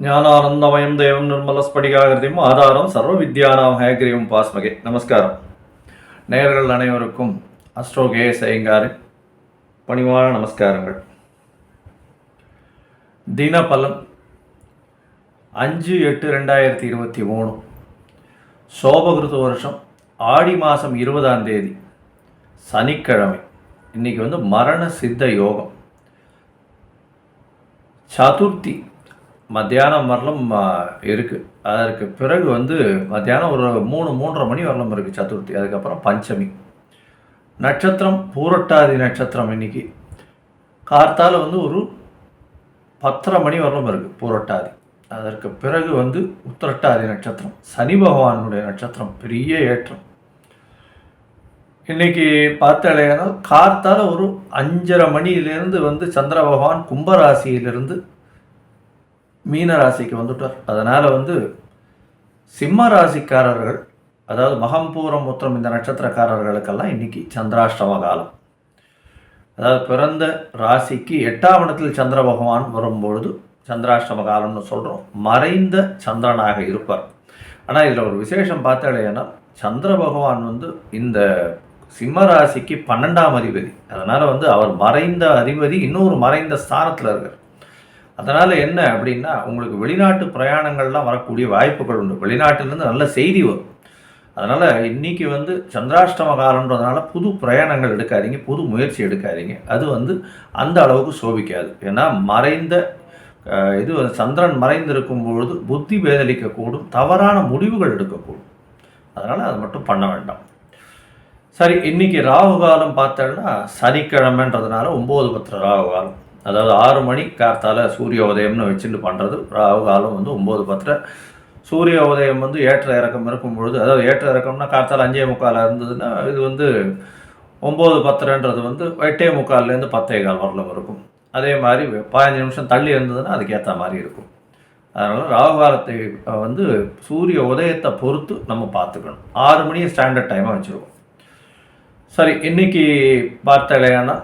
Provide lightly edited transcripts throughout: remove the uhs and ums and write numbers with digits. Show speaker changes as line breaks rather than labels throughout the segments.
ஞானானந்தமயம் தேவம் நிர்மலஸ்படிகாகிருதியும் ஆதாரம் சர்வ வித்யானாம் ஹயக்ரீவம் பாஸ்மகே. நமஸ்காரம். நேயர்கள் அனைவருக்கும் அஸ்ட்ரோ கேஎஸ் ஐயங்காரின் பணிவான நமஸ்காரங்கள். தினபலன் 5/8/2023 சோபகிருத வருஷம் ஆடி மாதம் 20ஆம் தேதி சனிக்கிழமை. இன்றைக்கி மரண சித்த யோகம். சதுர்த்தி மத்தியானம் வரலும் இருக்குது. அதற்கு பிறகு மத்தியானம் ஒரு 3-3:30 மணி வரலும் இருக்குது சதுர்த்தி. அதுக்கப்புறம் பஞ்சமி. நட்சத்திரம் பூரட்டாதி நட்சத்திரம். இன்றைக்கி கார்த்தால் ஒரு 10:30 மணி வரலும் இருக்குது பூரட்டாதி. அதற்கு பிறகு உத்திரட்டாதி நட்சத்திரம், சனி பகவானுடைய நட்சத்திரம். பெரிய ஏற்றம். இன்றைக்கி பார்த்தாலேனால் கார்த்தால் ஒரு 5:30 மணியிலேருந்து சந்திர பகவான் கும்பராசியிலிருந்து மீன ராசிக்கு வந்துட்டார். அதனால் சிம்ம ராசிக்காரர்கள், அதாவது மகம் பூரம் உத்திரம் இந்த நட்சத்திரக்காரர்களுக்கெல்லாம் இன்றைக்கி சந்திராஷ்டம காலம். அதாவது பிறந்த ராசிக்கு 8ஆம் இடத்தில் சந்திர பகவான் வரும்பொழுது சந்திராஷ்டம காலம்னு சொல்கிறோம். மறைந்த சந்திரனாக இருப்பார். ஆனால் இதில் ஒரு விசேஷம் பார்த்தாலேனா சந்திர பகவான் இந்த சிம்ம ராசிக்கு 12ஆம் அதிபதி. அதனால் அவர் மறைந்த அதிபதி இன்னொரு மறைந்த ஸ்தானத்தில் இருக்கார். அதனால் என்ன அப்படின்னா, உங்களுக்கு வெளிநாட்டு பிரயாணங்கள்லாம் வரக்கூடிய வாய்ப்புகள் உண்டு. வெளிநாட்டிலேருந்து நல்ல செய்தி வரும். அதனால் இன்றைக்கி சந்திராஷ்டம காலன்றதுனால புது பிரயாணங்கள் எடுக்காதீங்க, புது முயற்சி எடுக்காதீங்க. அது அந்த அளவுக்கு சோபிக்காது. ஏன்னா மறைந்த சந்திரன் மறைந்திருக்கும் பொழுது புத்தி பேதலிக்கக்கூடும், தவறான முடிவுகள் எடுக்கக்கூடும். அதனால் அதை மட்டும் பண்ண வேண்டாம். சரி, இன்றைக்கி ராகு காலம் பார்த்தோன்னா சனிக்கிழமைன்றதுனால 9:10 ராகு காலம். அதாவது 6 மணி கார்த்தால் சூரிய உதயம்னு வச்சுட்டு பண்ணுறது. ராகு காலம் 9:10. சூரிய உதயம் ஏற்ற இறக்கம் இருக்கும் பொழுது, அதாவது ஏற்ற இறக்கம்னா கார்த்தால் 5:45 இருந்ததுன்னா இது 9:10ன்றது 8:45லேருந்து 10:15 வரலும் இருக்கும். அதே மாதிரி 15 நிமிஷம் தள்ளி இருந்ததுன்னா அதுக்கேற்ற மாதிரி இருக்கும். அதனால் ராகு காலத்தை சூரிய உதயத்தை பொறுத்து நம்ம பார்த்துக்கணும். 6 மணி ஸ்டாண்டர்ட் டைமாக வச்சுருக்கோம். சரி, இன்றைக்கி பார்த்தாலேனா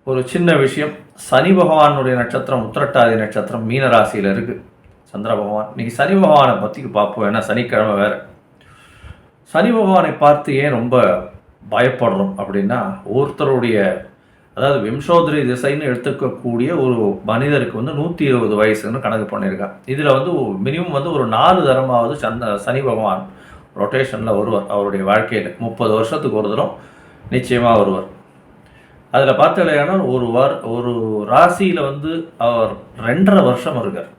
ஒரு சின்ன விஷயம். சனி பகவானுடைய நட்சத்திரம் உத்திரட்டாதி நட்சத்திரம் மீன ராசியில் இருக்குது சந்திர பகவான். இன்றைக்கி சனி பகவானை பற்றி பார்ப்போம். ஏன்னா சனிக்கிழமை வேறு. சனி பகவானை பார்த்து ஏன் ரொம்ப பயப்படுறோம் அப்படின்னா, ஒருத்தருடைய அதாவது விம்சோதரி திசைன்னு எடுத்துக்கக்கூடிய ஒரு மனிதருக்கு 120 வயசுன்னு கணக்கு பண்ணியிருக்கான். இதில் மினிமம் ஒரு 4 தரமாவது சனி பகவான் ரொட்டேஷனில் வருவார். அவருடைய வாழ்க்கையில் 30 வருஷத்துக்கு ஒரு தரம் நிச்சயமாக வருவார். அதில் பார்த்தாலேனா ஒரு ராசியில் அவர் 2.5 வருஷம் இருக்கார்.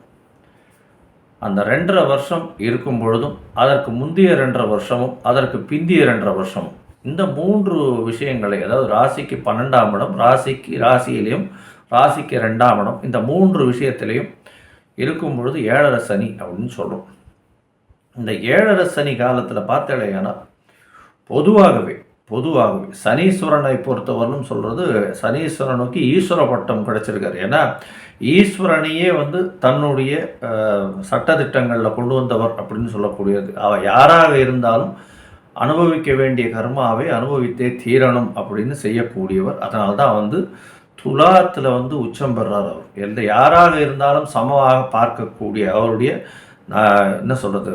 அந்த 2.5 வருஷம் இருக்கும் பொழுதும், அதற்கு முந்தைய 2.5 வருஷமும், அதற்கு பிந்திய 2.5 வருஷமும், இந்த 3 விஷயங்களை, அதாவது ராசிக்கு 12ஆம் இடம், ராசியிலையும் ராசிக்கு 2ஆம் இடம், இந்த 3 விஷயத்திலையும் இருக்கும் பொழுது 7.5 சனி அப்படின்னு சொல்கிறோம். இந்த 7.5 சனி காலத்தில் பார்த்தாலேனா பொதுவாகவே சனீஸ்வரனை பொறுத்தவரையும் சொல்கிறது, சனீஸ்வரனுக்கு ஈஸ்வர பட்டம் கிடைச்சிருக்காரு. ஏன்னா ஈஸ்வரனையே தன்னுடைய சட்டத்திட்டங்களில் கொண்டு வந்தவர் அப்படின்னு சொல்லக்கூடியது. அவர் யாராக இருந்தாலும் அனுபவிக்க வேண்டிய கர்மாவை அனுபவித்தே தீரணும் அப்படின்னு செய்யக்கூடியவர். அதனால தான் துலாத்தில் உச்சம் பெறார். அவர் யாராக இருந்தாலும் சமமாக பார்க்கக்கூடிய அவருடைய என்ன சொல்கிறது,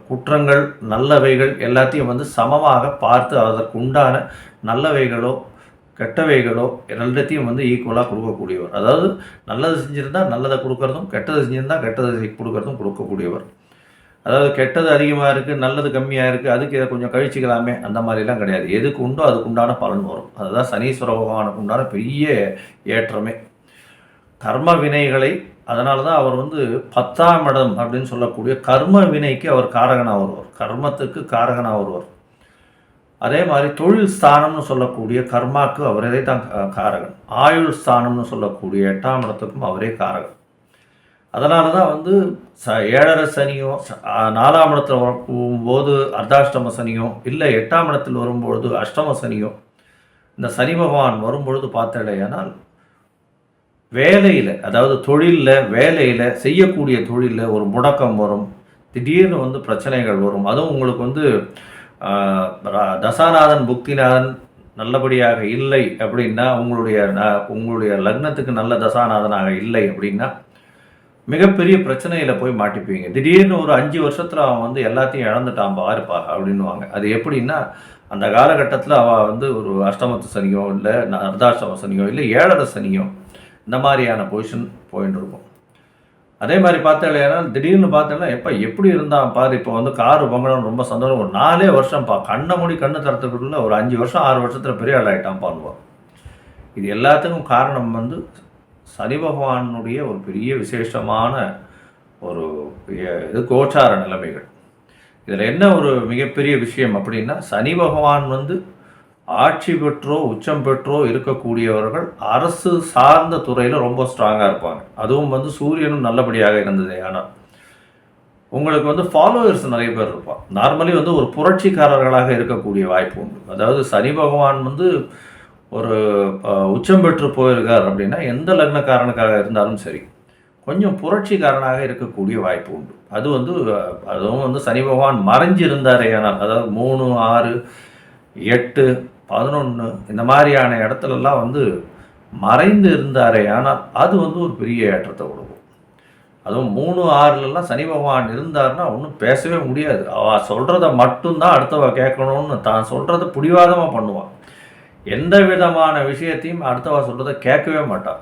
குற்றங்கள் நல்லவைகள் எல்லாத்தையும் சமமாக பார்த்து அதற்கு உண்டான நல்லவைகளோ கெட்டவைகளோ எல்லாத்தையும் ஈக்குவலாக கொடுக்கக்கூடியவர். அதாவது நல்லது செஞ்சுருந்தால் நல்லதை கொடுக்கறதும், கெட்டது செஞ்சுருந்தால் கெட்டதை கொடுக்கறதும் கொடுக்கக்கூடியவர். அதாவது கெட்டது அதிகமாக இருக்குது, நல்லது கம்மியாக இருக்குது, அதுக்கு இதை கொஞ்சம் கழிச்சிக்கலாமே, அந்த மாதிரிலாம் கிடையாது. எதுக்கு உண்டோ அதுக்கு உண்டான பலன் வரும். அதுதான் சனீஸ்வர பகவானுக்கு உண்டான பெரிய ஏற்றமே. கர்ம வினைகளை, அதனால தான் அவர் 10ஆம் இடம் அப்படின்னு சொல்லக்கூடிய கர்ம வினைக்கு அவர் காரகனாக வருவார், கர்மத்துக்கு காரகனாக வருவார். அதே மாதிரி தொழில் ஸ்தானம்னு சொல்லக்கூடிய கர்மாக்கு அவரே தான் காரகன். ஆயுள் ஸ்தானம்னு சொல்லக்கூடிய 8ஆம் இடத்துக்கும் அவரே காரகன். அதனால தான் 7.5 சனியோ 4ஆம் இடத்துல வரும்போது அர்த்தாஷ்டம சனியோ, இல்லை 8ஆம் இடத்தில் வரும்பொழுது அஷ்டம சனியோ, இந்த சனி பகவான் வரும்பொழுது பார்த்தாலேயானால் வேலையில், அதாவது தொழிலில், வேலையில், செய்யக்கூடிய தொழிலில் ஒரு முடக்கம் வரும். திடீர்னு பிரச்சனைகள் வரும். அதுவும் உங்களுக்கு தசாநாதன் புக்திநாதன் நல்லபடியாக இல்லை அப்படின்னா, உங்களுடைய லக்னத்துக்கு நல்ல தசாநாதனாக இல்லை அப்படின்னா மிகப்பெரிய பிரச்சனையில் போய் மாட்டிப்பீங்க. திடீர்னு ஒரு 5 வருஷத்தில் அவன் வந்து எல்லாத்தையும் இழந்துட்டான் பாருப்பா அப்படின்னுவாங்க. அது எப்படின்னா, அந்த காலகட்டத்தில் அவள் வந்து ஒரு அஷ்டமத்து சனியோ இல்லை அர்த்தாஷ்டம சனியோ இல்லை 7.5 சனியோ இந்த மாதிரியான பொசிஷன் போயின்னு இருக்கும். அதே மாதிரி பார்த்தேன்னா திடீர்னு பார்த்தேன்னா எப்படி இருந்தான் பாரு, இப்போ வந்து காரு பொங்கணும் ரொம்ப சந்தோஷம், ஒரு 4 வருஷம்ப்பா, கண்ணை மூடி கண்ணு திறத்துக்குள்ள ஒரு 5 வருஷம் 6 வருஷத்தில் பெரிய ஆள் ஆகிட்டான் பண்ணுவான். இது எல்லாத்துக்கும் காரணம் வந்து சனி பகவானுடைய ஒரு பெரிய விசேஷமான ஒரு இது கோச்சார நிலைமைகள். இதில் என்ன ஒரு மிகப்பெரிய விஷயம் அப்படின்னா, சனி பகவான் வந்து ஆட்சி பெற்றோ உச்சம் பெற்றோ இருக்கக்கூடியவர்கள் அரசு சார்ந்த துறையில் ரொம்ப ஸ்ட்ராங்காக இருப்பாங்க. அதுவும் வந்து சூரியனும் நல்லபடியாக இருந்தது. ஆனால் உங்களுக்கு வந்து ஃபாலோவர்ஸ் நிறைய பேர் இருப்பான். நார்மலி வந்து ஒரு புரட்சிக்காரர்களாக இருக்கக்கூடிய வாய்ப்பு உண்டு. அதாவது சனி பகவான் வந்து ஒரு உச்சம் பெற்று போயிருக்கார் அப்படின்னா எந்த லக்னக்காரனுக்காக இருந்தாலும் சரி, கொஞ்சம் புரட்சிக்காரனாக இருக்கக்கூடிய வாய்ப்பு உண்டு. அதுவும் வந்து சனி பகவான் மறைஞ்சிருந்தாரே ஆனால், அதாவது 3, 6, 8, 11 இந்த மாதிரியான இடத்துலலாம் வந்து மறைந்து இருந்தாரே ஆனால் அது வந்து ஒரு பெரிய ஏற்றத்தை கொடுக்கும். அதுவும் 3, 6லலாம் சனி பகவான் இருந்தார்னா ஒன்றும் பேசவே முடியாது. அவள் சொல்கிறத மட்டும்தான் அடுத்தவ கேட்கணும்னு தான் சொல்கிறத பிடிவாதமாக பண்ணுவான். எந்த விதமான விஷயத்தையும் அடுத்தவா சொல்கிறத கேட்கவே மாட்டான்.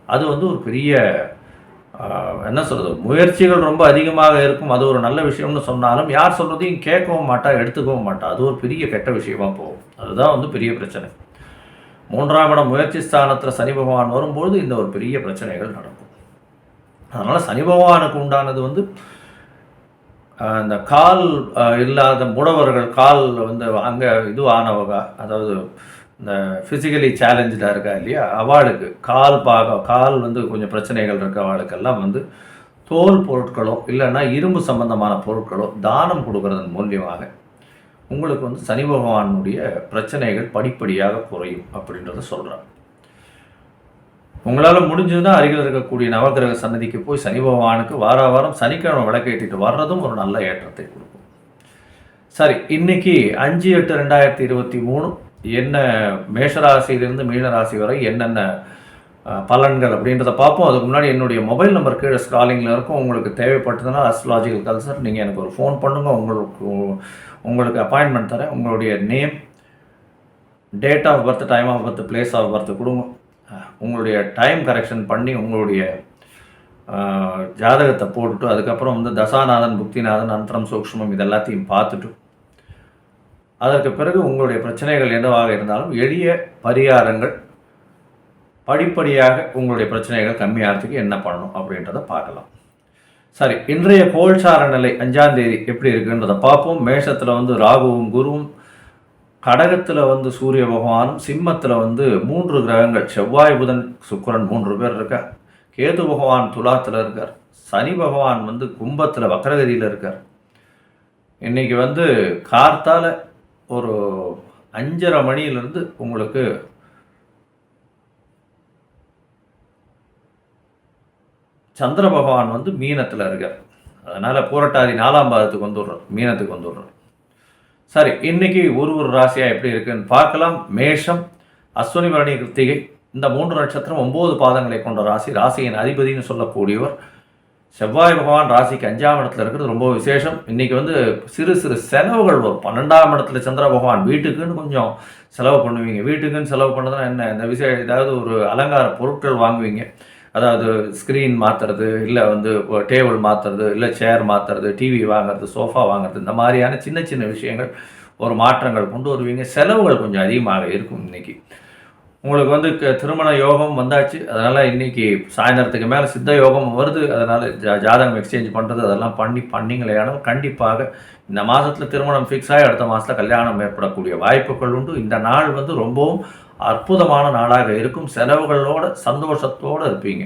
அது வந்து ஒரு பெரிய என்ன சொல்கிறது, முயற்சிகள் ரொம்ப அதிகமாக இருக்கும். அது ஒரு நல்ல விஷயம்னு சொன்னாலும் யார் சொல்கிறதையும் கேட்கவும் மாட்டா, எடுத்துக்கவும் மாட்டா. அது ஒரு பெரிய கெட்ட விஷயமா போகும். அதுதான் வந்து பெரிய பிரச்சனை. 3ஆம் இடம் முயற்சி ஸ்தானத்தில் சனி பகவான் வரும்போது இந்த ஒரு பெரிய பிரச்சனைகள் நடக்கும். அதனால் சனி பகவானுக்கு உண்டானது வந்து இந்த கால் இல்லாத முடவர்கள், கால் வந்து அங்கே ஆனவங்க, அதாவது இந்த ஃபிசிக்கலி சேலஞ்சாக இருக்கா இல்லையா, அவளுக்கு கால் வந்து கொஞ்சம் பிரச்சனைகள் இருக்க அவளுக்கெல்லாம் வந்து தோல் பொருட்களோ இல்லைன்னா இரும்பு சம்பந்தமான பொருட்களோ தானம் கொடுக்கறதன் மூலியமாக உங்களுக்கு வந்து சனி பகவானுடைய பிரச்சனைகள் படிப்படியாக குறையும் அப்படின்றத சொல்கிறாங்க. உங்களால் முடிஞ்சதுன்னா அருகில் இருக்கக்கூடிய நவகிரக சன்னதிக்கு போய் சனி பகவானுக்கு வாரம் சனிக்கிழமை விளக்கேற்றிட்டு வர்றதும் ஒரு நல்ல ஏற்றத்தை கொடுக்கும். சரி, இன்னைக்கு 5/8/2023 என்ன மேஷராசியிலிருந்து மீனராசி வரை என்னென்ன பலன்கள் அப்படின்றத பார்ப்போம். அதுக்கு முன்னாடி என்னுடைய மொபைல் நம்பர் கீழே ஸ்க்ராலிங்கில் இருக்கும். உங்களுக்கு தேவைப்பட்டதுன்னா அஸ்ட்ராலஜிக்கல் கன்சல்ட் நீங்கள் எனக்கு ஒரு ஃபோன் பண்ணுங்கள். உங்களுக்கு அப்பாயின்மெண்ட் தரேன். உங்களுடைய name, date of birth, time of birth, place of birth கொடுங்க. உங்களுடைய டைம் கரெக்ஷன் பண்ணி உங்களுடைய ஜாதகத்தை போட்டுட்டு அதுக்கப்புறம் வந்து தசாநாதன், புக்திநாதன், அந்தரம், சூக்ஷ்மம் இது எல்லாத்தையும் பார்த்துட்டு அதற்கு பிறகு உங்களுடைய பிரச்சனைகள் என்னவாக இருந்தாலும் எளிய பரிகாரங்கள் படிப்படியாக உங்களுடைய பிரச்சனைகள் கம்மியாகிறதுக்கு என்ன பண்ணணும் அப்படின்றத பார்க்கலாம். சரி, இன்றைய கோல்சார நிலை 5ஆம் தேதி எப்படி இருக்குன்றதை பார்ப்போம். மேஷத்தில் வந்து ராகுவும் குருவும், கடகத்தில் வந்து சூரிய பகவானும், சிம்மத்தில் வந்து 3 கிரகங்கள் செவ்வாய், புதன், சுக்கிரன் 3 பேர் இருக்கார். கேது பகவான் துலாத்தில் இருக்கார். சனி பகவான் வந்து கும்பத்தில் வக்ரகதியில் இருக்கார். இன்னைக்கு வந்து கார்த்தால ஒரு 5:30 மணியிலிருந்து உங்களுக்கு சந்திர பகவான் வந்து மீனத்தில் இருக்கார். அதனால் பூரட்டாதி 4ஆம் பாதத்துக்கு வந்துடுறோம், மீனத்துக்கு வந்துடுறோம். சரி, இன்னைக்கு ஒரு ராசியாக எப்படி இருக்குன்னு பார்க்கலாம். மேஷம், அஸ்வினி, பரணி, கிருத்திகை இந்த 3 நட்சத்திரம் 9 பாதங்களை கொண்ட ராசி. ராசியின் அதிபதினு சொல்லக்கூடியவர் செவ்வாய் பகவான். ராசிக்கு 5ஆம் இடத்துல இருக்கிறது ரொம்ப விசேஷம். இன்றைக்கி வந்து சிறு செலவுகள் வரும். 12ஆம் இடத்துல சந்திர பகவான். வீட்டுக்குன்னு கொஞ்சம் செலவு பண்ணுவீங்க. வீட்டுக்குன்னு செலவு பண்ணதுன்னா என்ன, இந்த ஏதாவது ஒரு அலங்கார பொருட்கள் வாங்குவீங்க. அதாவது ஸ்க்ரீன் மாற்றுறது, இல்லை வந்து டேபிள் மாற்றுறது, இல்லை சேர் மாற்றுறது, டிவி வாங்குறது, சோஃபா வாங்குறது, இந்த மாதிரியான சின்ன சின்ன விஷயங்கள் ஒரு மாற்றங்கள் கொண்டு வருவீங்க. செலவுகள் கொஞ்சம் அதிகமாக இருக்கும். இன்றைக்கி உங்களுக்கு வந்து திருமண யோகம் வந்தாச்சு. அதனால் இன்றைக்கி சாயந்தரத்துக்கு மேலே சித்த யோகம் வருது. அதனால் ஜாதகம் எக்ஸ்சேஞ்ச் பண்ணுறது அதெல்லாம் பண்ணிங்களேனால் கண்டிப்பாக இந்த மாதத்தில் திருமணம் ஃபிக்ஸ் ஆகி அடுத்த மாதத்தில் கல்யாணம் ஏற்படக்கூடிய வாய்ப்புகள் உண்டு. இந்த நாள் வந்து ரொம்பவும் அற்புதமான நாளாக இருக்கும். செலவுகளோடு சந்தோஷத்தோடு இருப்பீங்க.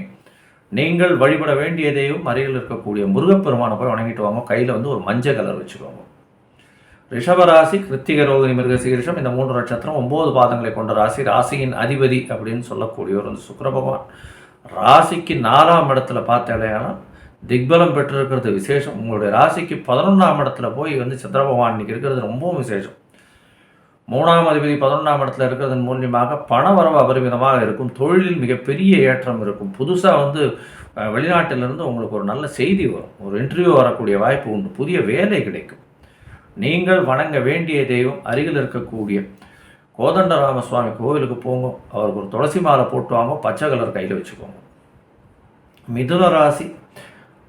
நீங்கள் வழிபட வேண்டியதையும் அருகில் இருக்கக்கூடிய முருகப்பெருமானை போய் வணங்கிட்டு வாங்க. கையில் வந்து ஒரு மஞ்சள் கலர் வச்சுக்கோங்க. ரிஷபராசி, கிருத்திகை, ரோகிணி, மிருகசீரிஷம் இந்த 3 நட்சத்திரம் 9 பாதங்களை கொண்ட ராசி. ராசியின் அதிபதி அப்படின்னு சொல்லக்கூடியவர் வந்து சுக்கிர பகவான். ராசிக்கு 4ஆம் இடத்துல பார்த்தேன்னா திக்பலம் பெற்றிருக்கிறது விசேஷம். உங்களுடைய ராசிக்கு 11ஆம் இடத்துல போய் வந்து சந்திர பகவான் இன்னைக்கு இருக்கிறது ரொம்பவும் விசேஷம். 3ஆம் அதிபதி 11ஆம் இடத்துல இருக்கிறதன் மூலியமாக பணவரவு அபரிமிதமாக இருக்கும். தொழிலில் மிகப்பெரிய ஏற்றம் இருக்கும். புதுசா வந்து வெளிநாட்டிலிருந்து உங்களுக்கு ஒரு நல்ல செய்தி வரும். ஒரு இன்டர்வியூ வரக்கூடிய வாய்ப்பு உண்டு. புதிய வேலை கிடைக்கும். நீங்கள் வணங்க வேண்டிய தெய்வம் அருகில் இருக்கக்கூடிய கோதண்டராம சுவாமி கோவிலுக்கு போங்க. அவருக்கு ஒரு துளசி மாலை போட்டு வாங்க. பச்சை கலர் கையில் வச்சுக்கோங்க. மிதுன ராசி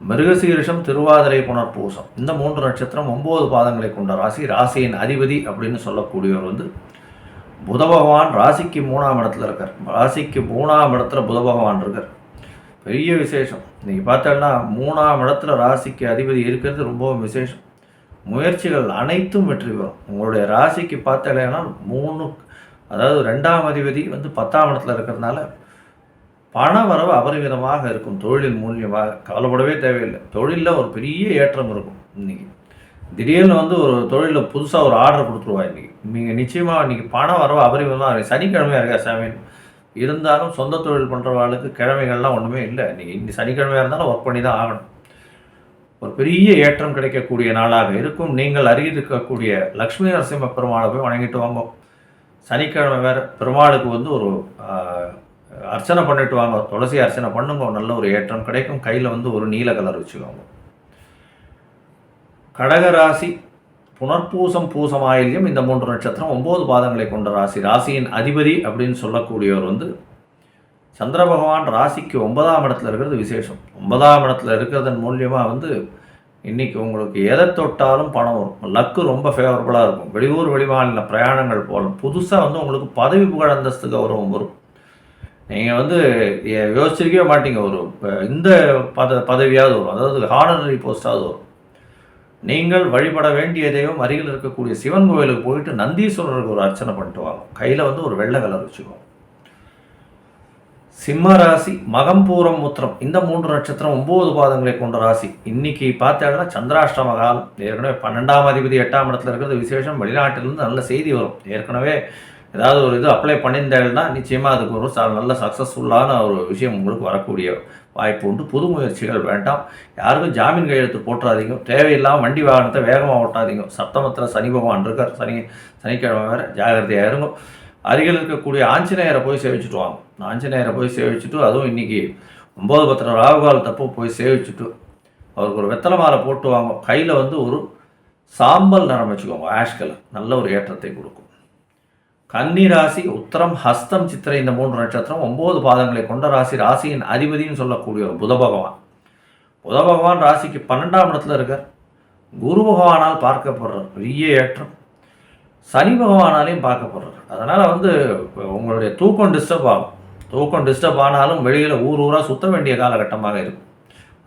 மிருகசீரிஷம், திருவாதிரை, புனர்பூசம் இந்த 3 நட்சத்திரம் 9 பாதங்களை கொண்ட ராசி. ராசியின் அதிபதி அப்படின்னு சொல்லக்கூடியவர் வந்து புத பகவான். ராசிக்கு 3ஆம் இடத்துல இருக்கார். ராசிக்கு 3ஆம் இடத்துல புத பகவான் இருக்கார். பெரிய விசேஷம். நீங்கள் பார்த்தோன்னா 3ஆம் இடத்துல ராசிக்கு அதிபதி இருக்கிறது ரொம்பவும் விசேஷம். முயற்சிகள் அனைத்தும் வெற்றி பெறும். உங்களுடைய ராசிக்கு பார்த்தீங்கன்னா 3 அதாவது 2ஆம் அதிபதி வந்து 10ஆம் இடத்துல இருக்கிறதுனால பண வரவு அபரிமிதமாக இருக்கும். தொழிலின் மூலியமாக கவலைப்படவே தேவையில்லை. தொழிலில் ஒரு பெரிய ஏற்றம் இருக்கும். இன்றைக்கி திடீர்னு வந்து ஒரு தொழிலில் புதுசாக ஒரு ஆர்டர் கொடுத்துருவா. இன்றைக்கி நீங்கள் நிச்சயமாக இன்றைக்கி பண வரவு அபரிமிதமாக இருக்குது. சனிக்கிழமையாக இருக்கா சாமி இருந்தாலும் சொந்த தொழில் பண்ணுறவாளுக்கு கிழமைகள்லாம் ஒன்றுமே இல்லை. இன்னைக்கு சனிக்கிழமையாக இருந்தாலும் ஒர்க் பண்ணி தான் ஆகணும். ஒரு பெரிய ஏற்றம் கிடைக்கக்கூடிய நாளாக இருக்கும். நீங்கள் அருகில் இருக்கக்கூடிய லக்ஷ்மி நரசிம்ம பெருமாளை போய் வணங்கிட்டு வாங்க. சனிக்கிழமை வேறு பெருமாளுக்கு வந்து ஒரு அர்ச்சனை பண்ணிட்டு வாங்க. துளசி அர்ச்சனை பண்ணுங்க. நல்ல ஒரு ஏற்றம் கிடைக்கும். கையில் வந்து ஒரு நீல கலர் வச்சுக்கோங்க. கடகராசி புனர்பூசம், பூசம், ஆயில்யம் இந்த 3 நட்சத்திரம் 9 பாதங்களை கொண்ட ராசி. ராசியின் அதிபதி அப்படின்னு சொல்லக்கூடியவர் வந்து சந்திர பகவான். ராசிக்கு 9ஆம் இடத்துல இருக்கிறது விசேஷம். 9ஆம் இடத்துல இருக்கிறதன் மூலியமாக வந்து இன்றைக்கி உங்களுக்கு எதை தொட்டாலும் பணம் வரும். லக்கு ரொம்ப ஃபேவரபுளாக இருக்கும். வெளியூர் வெளிமாநில பிரயாணங்கள் போகலாம். புதுசாக வந்து உங்களுக்கு பதவி புகழ் அந்தஸ்து கௌரவம் வரும். நீங்கள் வந்து யோசிச்சிருக்கவே மாட்டீங்க. ஒரு இந்த பதவியாவது வரும். அதாவது ஹானரரி போஸ்டாவது வரும். நீங்கள் வழிபட வேண்டிய தெய்வம் அருகில் இருக்கக்கூடிய சிவன் கோயிலுக்கு போயிட்டு நந்தீஸ்வரருக்கு ஒரு அர்ச்சனை பண்ணிட்டு வாங்க. கையில் வந்து ஒரு வெள்ளை கலர் வச்சுக்கோங்க. சிம்ம ராசி மகம், பூரம், உத்திரம் இந்த 3 நட்சத்திரம் 9 பாதங்களை கொண்ட ராசி. இன்னைக்கு பார்த்தீங்கன்னா சந்திராஷ்டம காலம். ஏற்கனவே 12ஆம் அதிபதி 8ஆம் இடத்துல இருக்கிறது விசேஷம். வெளிநாட்டிலிருந்து நல்ல செய்தி வரும். ஏற்கனவே ஏதாவது ஒரு இது அப்ளை பண்ணியிருந்தேன்னா நிச்சயமாக அதுக்கு ஒரு நல்ல சக்ஸஸ்ஃபுல்லான ஒரு விஷயம் உங்களுக்கு வரக்கூடிய வாய்ப்பு உண்டு. புது முயற்சிகள் வேண்டாம். யாருக்கும் ஜாமீன் கையெழுத்து போட்டுறாதீங்க. தேவையில்லாமல் வண்டி வாகனத்தை வேகமாக ஓட்டாதீங்க. சப்தமத்தில் சனி பகவான் இருக்கார். சனிக்கிழமை வேறு ஜாகிரதையாக இருங்க. அருகில் இருக்கக்கூடிய ஆஞ்சநேயரை போய் சேவிச்சுட்டு வாங்க. ஆஞ்சநேயரை போய் சேவிச்சுட்டு, அதுவும் இன்றைக்கி 9:10 ராகுகால் தப்போ போய் சேவிச்சுட்டு அவருக்கு ஒரு வெத்தலை மாலை போட்டு வாங்க. கையில் வந்து ஒரு சாம்பல் நிறம் வச்சுக்கோங்க. ஆஷ் கலர் நல்ல ஒரு ஏற்றத்தை கொடுக்கும். கன்னி ராசி உத்திரம், ஹஸ்தம், சித்திரை இந்த 3 நட்சத்திரம் 9 பாதங்களை கொண்ட ராசி. ராசியின் அதிபதினு சொல்லக்கூடிய ஒரு புத பகவான். புத பகவான் ராசிக்கு 12ஆம் இடத்துல இருக்கார். குரு பகவானால் பார்க்கப்படுறார். பெரிய ஏற்றம். சனி பகவானாலையும் பார்க்கப்படுறார். அதனால் வந்து உங்களுடைய தூக்கம் டிஸ்டர்ப் ஆகும். தூக்கம் டிஸ்டர்ப் ஆனாலும் வெளியில் ஊராக சுற்ற வேண்டிய காலகட்டமாக இருக்கும்.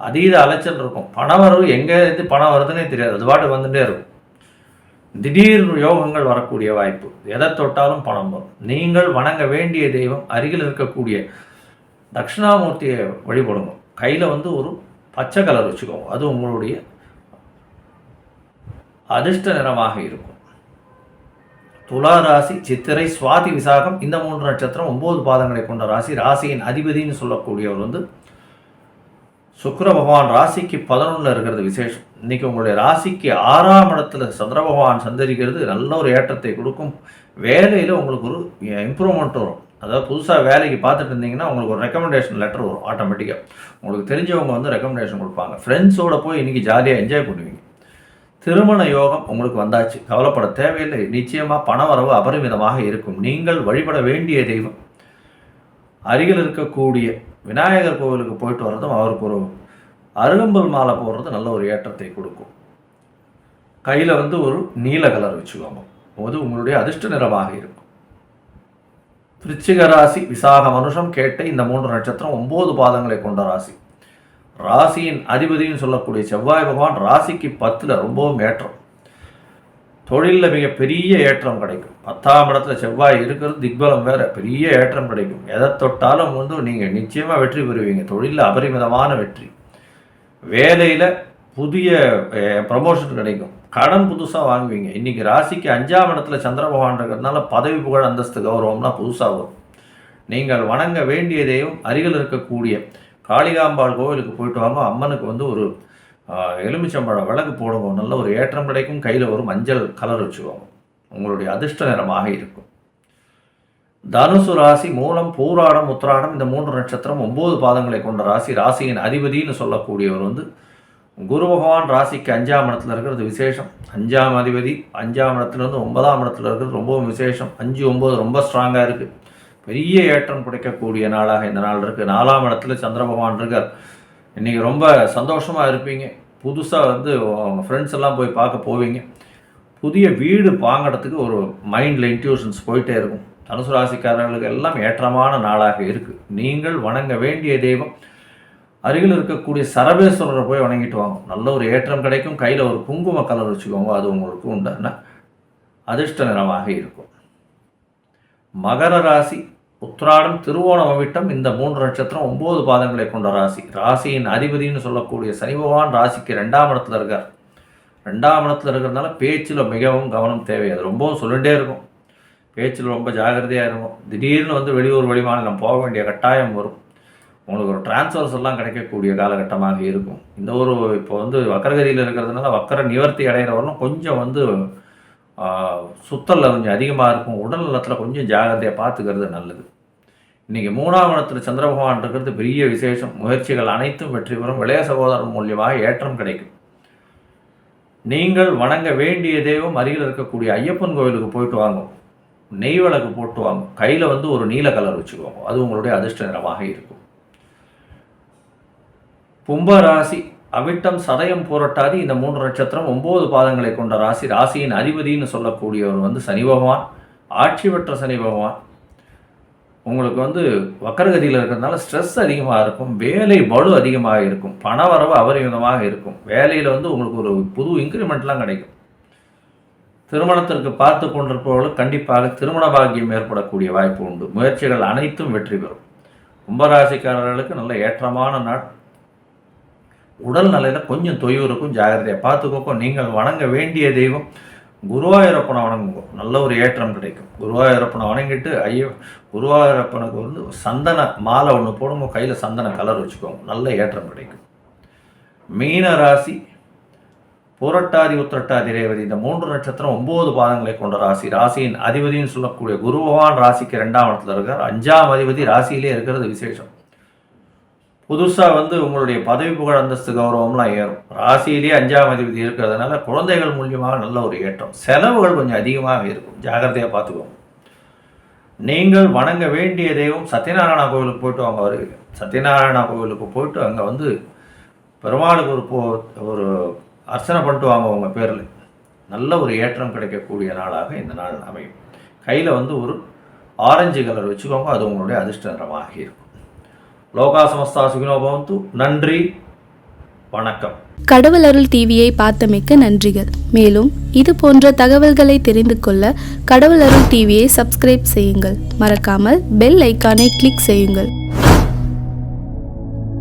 அதீத அலைச்சல் இருக்கும். பணம் வரவு எங்கேருந்து பணம் வருதுன்னே தெரியாது. அது பாட்டு வந்துகிட்டே இருக்கும். திடீர் யோகங்கள் வரக்கூடிய வாய்ப்பு. எதை தொட்டாலும் பணம் வரும். நீங்கள் வணங்க வேண்டிய தெய்வம் அருகில் இருக்கக்கூடிய தட்சிணாமூர்த்தியை வழிபடுங்க. கையில் வந்து ஒரு பச்சை கலர் வச்சுக்கோங்க. அது உங்களுடைய அதிர்ஷ்ட நிறமாக இருக்கும். துலா ராசி சித்திரை, சுவாதி, விசாகம் இந்த 3 நட்சத்திரம் 9 பாதங்களை கொண்ட ராசி. ராசியின் அதிபதினு சொல்லக்கூடியவர் வந்து சுக்கிர பகவான். ராசிக்கு 11 இருக்கிறது விசேஷம். இன்றைக்கி உங்களுடைய ராசிக்கு 6ஆம் இடத்துல சந்திர பகவான் சந்தரிக்கிறது நல்ல ஒரு ஏற்றத்தை கொடுக்கும். வேலையில் உங்களுக்கு ஒரு இம்ப்ரூவ்மெண்ட் வரும். அதாவது புதுசாக வேலைக்கு பார்த்துட்டு இருந்தீங்கன்னா உங்களுக்கு ஒரு ரெக்கமெண்டேஷன் லெட்டர் வரும். ஆட்டோமேட்டிக்காக உங்களுக்கு தெரிஞ்சவங்க வந்து ரெக்கமெண்டேஷன் கொடுப்பாங்க. ஃப்ரெண்ட்ஸோடு போய் இன்றைக்கி ஜாலியாக என்ஜாய் பண்ணுவீங்க. திருமண யோகம் உங்களுக்கு வந்தாச்சு. கவலைப்பட தேவையில்லை. நிச்சயமாக பண வரவு அபரிமிதமாக இருக்கும். நீங்கள் வழிபட வேண்டிய தெய்வம் அருகில் இருக்கக்கூடிய விநாயகர் கோவிலுக்கு போயிட்டு வர்றதும் அவருக்கு ஒரு அருகம்புல் மாலை போடுறது நல்ல ஒரு ஏற்றத்தை கொடுக்கும். கையில் வந்து ஒரு நீல கலர் வச்சுக்கோங்க. அது உங்களுடைய அதிர்ஷ்ட நிறமாக இருக்கும். விருச்சிக ராசி விசாக, மனுஷம், கேட்டை இந்த 3 நட்சத்திரம் 9 பாதங்களை கொண்ட ராசி. ராசியின் அதிபதினு சொல்லக்கூடிய செவ்வாய் பகவான் ராசிக்கு 10ல் ரொம்பவும் ஏற்றம். தொழிலில் மிக பெரிய ஏற்றம் கிடைக்கும். 10ஆம் இடத்துல செவ்வாய் இருக்கிறது திக்பலம் வேறு. பெரிய ஏற்றம் கிடைக்கும். எதை தொட்டாலும் வந்து நீங்கள் நிச்சயமாக வெற்றி பெறுவீங்க. தொழிலில் அபரிமிதமான வெற்றி. வேலையில் புதிய ப்ரமோஷன் கிடைக்கும். கடன் புதுசாக வாங்குவீங்க. இன்றைக்கி ராசிக்கு 5ஆம் இடத்துல சந்திர பகவான் இருக்கிறதுனால பதவி புகழ் அந்தஸ்து கௌரவம்லாம் புதுசாக வரும். நீங்கள் வணங்க வேண்டிய தெய்வம் அருகில் இருக்கக்கூடிய காளிகாம்பாள் கோவிலுக்கு போயிட்டு வாங்க. அம்மனுக்கு வந்து ஒரு எலுமிச்சம்பழம் விளக்கு போடுங்க. நல்ல ஒரு ஏற்றம் கிடைக்கும். கையில் ஒரு மஞ்சள் கலர் வச்சுக்கோங்க. உங்களுடைய அதிர்ஷ்ட நிறமாக இருக்கும். தனுசு ராசி மூலம், பூராடம், உத்திராடம் இந்த 3 நட்சத்திரம் 9 பாதங்களை கொண்ட ராசி. ராசியின் அதிபதினு சொல்லக்கூடியவர் வந்து குரு பகவான். ராசிக்கு 5ஆம் இடத்துல இருக்கிறது விசேஷம். 5ஆம் அதிபதி 5ஆம் இடத்துலேருந்து 9ஆம் இடத்துல இருக்கிறது ரொம்பவும் விசேஷம். 5, 9 ரொம்ப ஸ்ட்ராங்காக இருக்குது. பெரிய ஏற்றம் கிடைக்கக்கூடிய நாளாக இந்த நாள் இருக்குது. 4ஆம் இடத்துல சந்திர பகவான் இருக்கார். இன்றைக்கி ரொம்ப சந்தோஷமாக இருப்பீங்க. புதுசாக வந்து ஃப்ரெண்ட்ஸ் எல்லாம் போய் பார்க்க போவீங்க. புதிய வீடு வாங்கிறதுக்கு ஒரு மைண்டில் இன்ட்யூஷன்ஸ் போயிட்டே இருக்கும். தனுசு ராசிக்காரர்களுக்கு எல்லாம் ஏற்றமான நாளாக இருக்குது. நீங்கள் வணங்க வேண்டிய தெய்வம் அருகில் இருக்கக்கூடிய சரபேஸ்வரரை போய் வணங்கிட்டு வாங்க. நல்ல ஒரு ஏற்றம் கிடைக்கும். கையில் ஒரு குங்கும கலர் வச்சுக்கோங்க. அது உங்களுக்கு உண்டான அதிர்ஷ்ட நிறமாக இருக்கும். மகர ராசி உத்திராடம், திருவோணம், அவிட்டம் இந்த 3 நட்சத்திரம் 9 பாதங்களை கொண்ட ராசி. ராசியின் அதிபதினு சொல்லக்கூடிய சனி பகவான் ராசிக்கு 2ஆம் இடத்துல இருக்கார். 2ஆம் இடத்துல இருக்கிறதுனால பேச்சில் மிகவும் கவனம் தேவை. அது ரொம்பவும் சொல்லிகிட்டே இருக்கும். பேச்சில் ரொம்ப ஜாகிரதையாக இருக்கும். திடீர்னு வந்து வெளியூர் வெளிமாநிலம் போக வேண்டிய கட்டாயம் வரும். உங்களுக்கு ஒரு டிரான்ஸ்ஃபர்ஸ் எல்லாம் கிடைக்கக்கூடிய காலகட்டமாக இருக்கும். இந்த ஒரு இப்போ வந்து வக்கரகதியில் இருக்கிறதுனால வக்கர நிவர்த்தி அடைகிறவர்களும் கொஞ்சம் வந்து சுத்தலில் கொஞ்சம் அதிகமாக இருக்கும். உடல் நலத்தில் கொஞ்சம் ஜாகிரதையாக பார்த்துக்கிறது நல்லது. இன்றைக்கி 3ஆம் இடத்துல சந்திர பகவான் இருக்கிறது பெரிய விசேஷம். முயற்சிகள் அனைத்தும் வெற்றி பெறும். இளைய சகோதரன் மூலியமாக ஏற்றம் கிடைக்கும். நீங்கள் வணங்க வேண்டிய தெய்வம் அருகில் இருக்கக்கூடிய ஐயப்பன் கோவிலுக்கு போயிட்டு வாங்க. நெய் விளக்கு போட்டு வாங்க. கையில் வந்து ஒரு நீல கலர் வச்சுக்குவாங்க. அது உங்களுடைய அதிர்ஷ்ட நிறமாக இருக்கும். கும்பராசி அவிட்டம், சதயம், பூரட்டாதி இந்த 3 நட்சத்திரம் 9 பாதங்களை கொண்ட ராசி. ராசியின் அதிபதினு சொல்லக்கூடியவர் வந்து சனி பகவான். ஆட்சி பெற்ற சனி பகவான். உங்களுக்கு வந்து வக்கரகதியில் இருக்கிறதுனால ஸ்ட்ரெஸ் அதிகமாக இருக்கும். வேலை பளு அதிகமாக இருக்கும். பணவரவு அபரிமிதமாக இருக்கும். வேலையில் வந்து உங்களுக்கு ஒரு புது இன்க்ரிமெண்ட்லாம் கிடைக்கும். திருமணத்திற்கு பார்த்து கொண்டிருப்பவர்களுக்கு கண்டிப்பாக திருமண பாக்கியம் ஏற்படக்கூடிய வாய்ப்பு உண்டு. முயற்சிகள் அனைத்தும் வெற்றி பெறும். கும்பராசிக்காரர்களுக்கு நல்ல ஏற்றமான நாள். உடல் நிலையில் கொஞ்சம் தொய்வு இருக்கும். ஜாகிரதையாக பார்த்துக்கோக்கோ. நீங்கள் வணங்க வேண்டிய தெய்வம் குருவாயூரப்பனை வணங்குங்க. நல்ல ஒரு ஏற்றம் கிடைக்கும். குருவாயூரப்பனை வணங்கிட்டு குருவாயூரப்பனுக்கு வந்து சந்தன மாலை ஒன்று போடுங்க. கையில் சந்தன கலர் வச்சுக்கோங்க. நல்ல ஏற்றம் கிடைக்கும். மீன ராசி புரட்டாதி, உத்திரட்டாதி, ரேவதி இந்த 3 நட்சத்திரம் 9 பாதங்களை கொண்ட ராசி. ராசியின் அதிபதினு சொல்லக்கூடிய குரு பகவான் ராசிக்கு 2ஆம் இடத்துல இருக்கார். 5ஆம் அதிபதி ராசியிலே இருக்கிறது விசேஷம். புதுசாக வந்து உங்களுடைய பதவி புகழ், அந்தஸ்து, கௌரவம்லாம் ஏறும். ராசியிலேயே 5ஆம் அதிபதி இருக்கிறதுனால குழந்தைகள் மூலியமாக நல்ல ஒரு ஏற்றம். செலவுகள் கொஞ்சம் அதிகமாக இருக்கும். ஜாகிரதையாக பார்த்துக்கோங்க. நீங்கள் வணங்க வேண்டிய தெய்வம் சத்யநாராயணா கோவிலுக்கு போயிட்டு வாங்க. வருவீங்க. சத்யநாராயணா கோவிலுக்கு போயிட்டு அங்கே வந்து பெருமாளுக்கு ஒரு அர்ச்சனை பண்ணிட்டு வாங்க. உங்கள் பேரில் நல்ல ஒரு ஏற்றம் கிடைக்கக்கூடிய நாளாக இந்த நாள் அமையும். கையில் வந்து ஒரு ஆரஞ்சு கலர் வச்சுக்கோங்க. அது உங்களுடைய அதிர்ஷ்ட நிறமாக இருக்கும். லோகா சமஸ்தா சுகினோ பவந்து. நன்றி, வணக்கம்.
கடவுள் அருள் டிவியை பார்த்தமைக்க நன்றிகள். மேலும் இது போன்ற தகவல்களை தெரிந்து கொள்ள கடவுள் அருள் டிவியை சப்ஸ்கிரைப் செய்யுங்கள். மறக்காமல் பெல் ஐக்கானை கிளிக் செய்யுங்கள்.